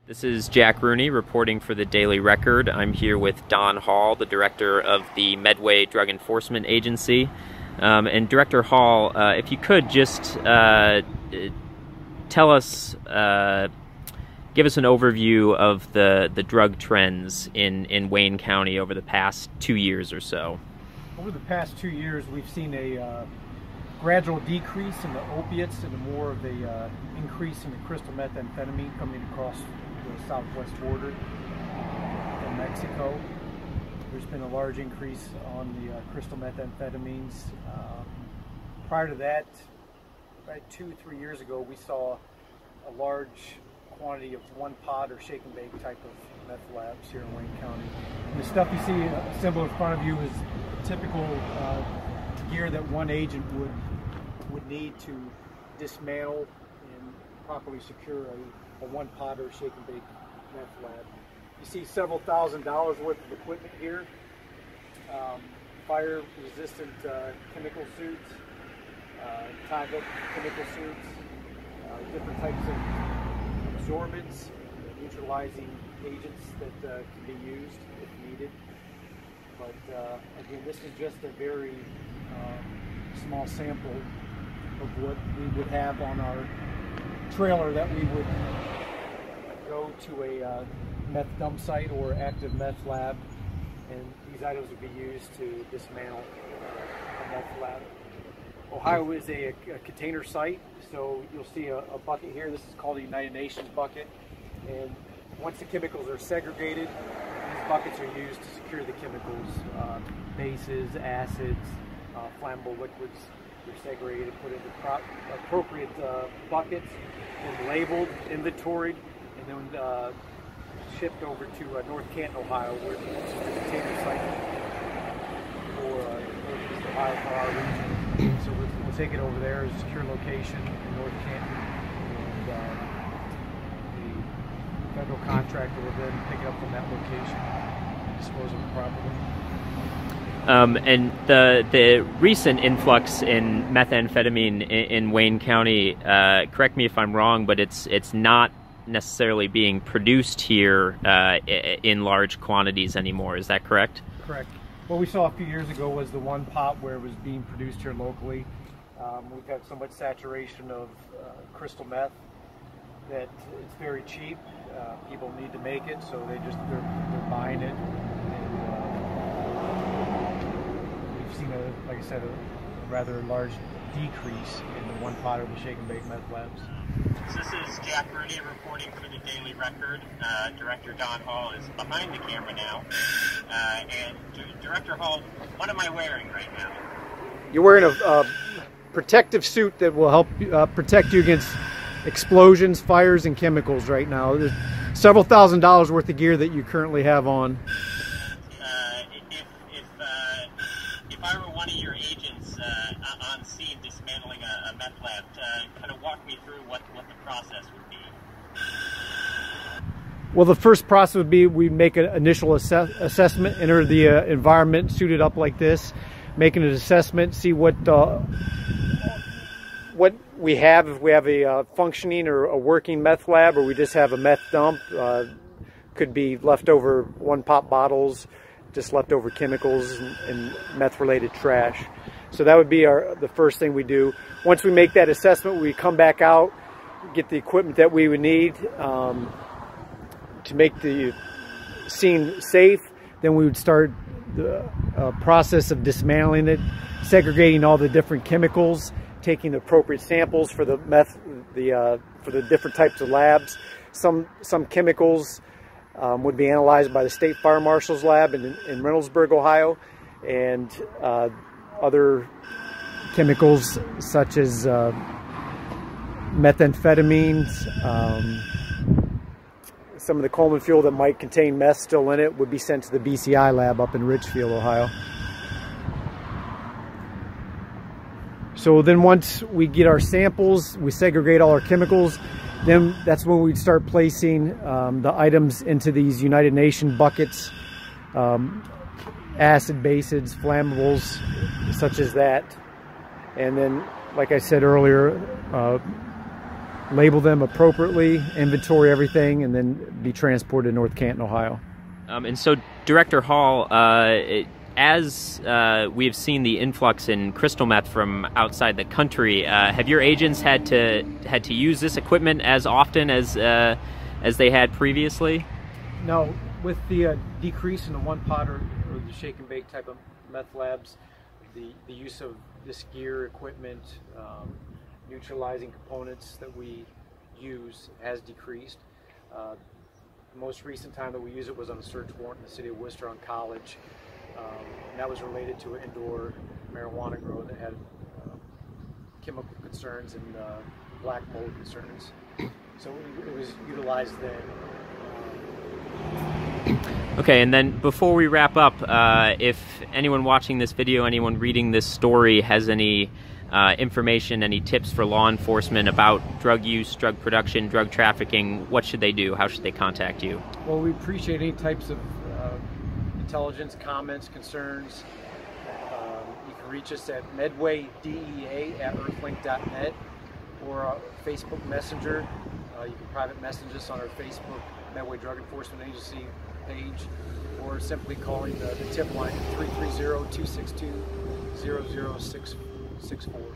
This is Jack Rooney reporting for the Daily Record. I'm here with Don Hall, the director of the Medway Drug Enforcement Agency. And Director Hall, if you could just tell us, give us an overview of the drug trends in Wayne County over the past 2 years or so. Over the past 2 years, we've seen a gradual decrease in the opiates and more of a increase in the crystal methamphetamine coming across the southwest border from Mexico. There's been a large increase on the crystal methamphetamines. Prior to that, about 2-3 years ago, we saw a large quantity of one pot or shake and bake type of meth labs here in Wayne County. And the stuff you see assembled in front of you is typical gear that one agent would need to dismantle and properly secure a one pot or shake and bake meth lab. You see several $1,000s worth of equipment here. Fire resistant chemical suits, tie-up chemical suits, different types of absorbents, neutralizing agents that can be used if needed. But again, this is just a very small sample of what we would have on our trailer that we would go to a meth dump site or active meth lab, and these items would be used to dismantle a meth lab. Ohio is a container site, so you'll see a bucket here. This is called a United Nations bucket, and once the chemicals are segregated, these buckets are used to secure the chemicals, bases, acids, flammable liquids. They're segregated, put into appropriate buckets, and labeled, inventoried, and then shipped over to North Canton, Ohio, which is the container site for Northeast Ohio for our region. So we'll take it over there as a secure location in North Canton, and the federal contractor will then pick it up from that location and dispose of it properly. And the recent influx in methamphetamine in Wayne County, correct me if I'm wrong, but it's not necessarily being produced here in large quantities anymore. Is that correct? Correct. What we saw a few years ago was the one pot where it was being produced here locally. We've had so much saturation of crystal meth that it's very cheap. People need to make it, so they're buying it. We've seen, like I said, a rather large decrease in the one pot or the shake and bake meth labs. So this is Jack Rooney reporting for the Daily Record. Director Don Hall is behind the camera now. And Director Hall, what am I wearing right now? You're wearing a protective suit that will help protect you against explosions, fires, and chemicals right now. There's several $1,000s worth of gear that you currently have on. If I were one of your agents on scene dismantling a meth lab, kind of walk me through what the process would be. Well, the first process would be we make an initial assessment, enter the environment suited up like this, making an assessment, see what we have, if we have a functioning or a working meth lab, or we just have a meth dump. Could be leftover one pop bottles, just leftover chemicals and meth-related trash. So that would be the first thing we do. Once we make that assessment, we come back out, get the equipment that we would need to make the scene safe. Then we would start the process of dismantling it, segregating all the different chemicals, taking the appropriate samples for the meth, for the different types of labs. Some chemicals would be analyzed by the State Fire Marshal's lab in Reynoldsburg, Ohio, and other chemicals such as methamphetamines, some of the Coleman fuel that might contain meth still in it would be sent to the BCI lab up in Richfield, Ohio. So then once we get our samples, we segregate all our chemicals, then that's when we'd start placing the items into these United Nations buckets, acid, bases, flammables, such as that. And then, like I said earlier, label them appropriately, inventory everything, and then be transported to North Canton, Ohio. And so, Director Hall, as we've seen the influx in crystal meth from outside the country, have your agents had to use this equipment as often as they had previously? No, with the decrease in the one pot or the shake and bake type of meth labs, the use of this gear, equipment, neutralizing components that we use has decreased. The most recent time that we used it was on a search warrant in the city of Worcester on College. And that was related to an indoor marijuana grow that had chemical concerns and black mold concerns. So it was utilized then. Okay, and then before we wrap up, if anyone watching this video, anyone reading this story has any information, any tips for law enforcement about drug use, drug production, drug trafficking, what should they do? How should they contact you? Well, we appreciate any types of intelligence, comments, concerns. You can reach us at medwaydea@earthlink.net or Facebook Messenger. You can private message us on our Facebook Medway Drug Enforcement Agency page, or simply calling the tip line 330-262-0064.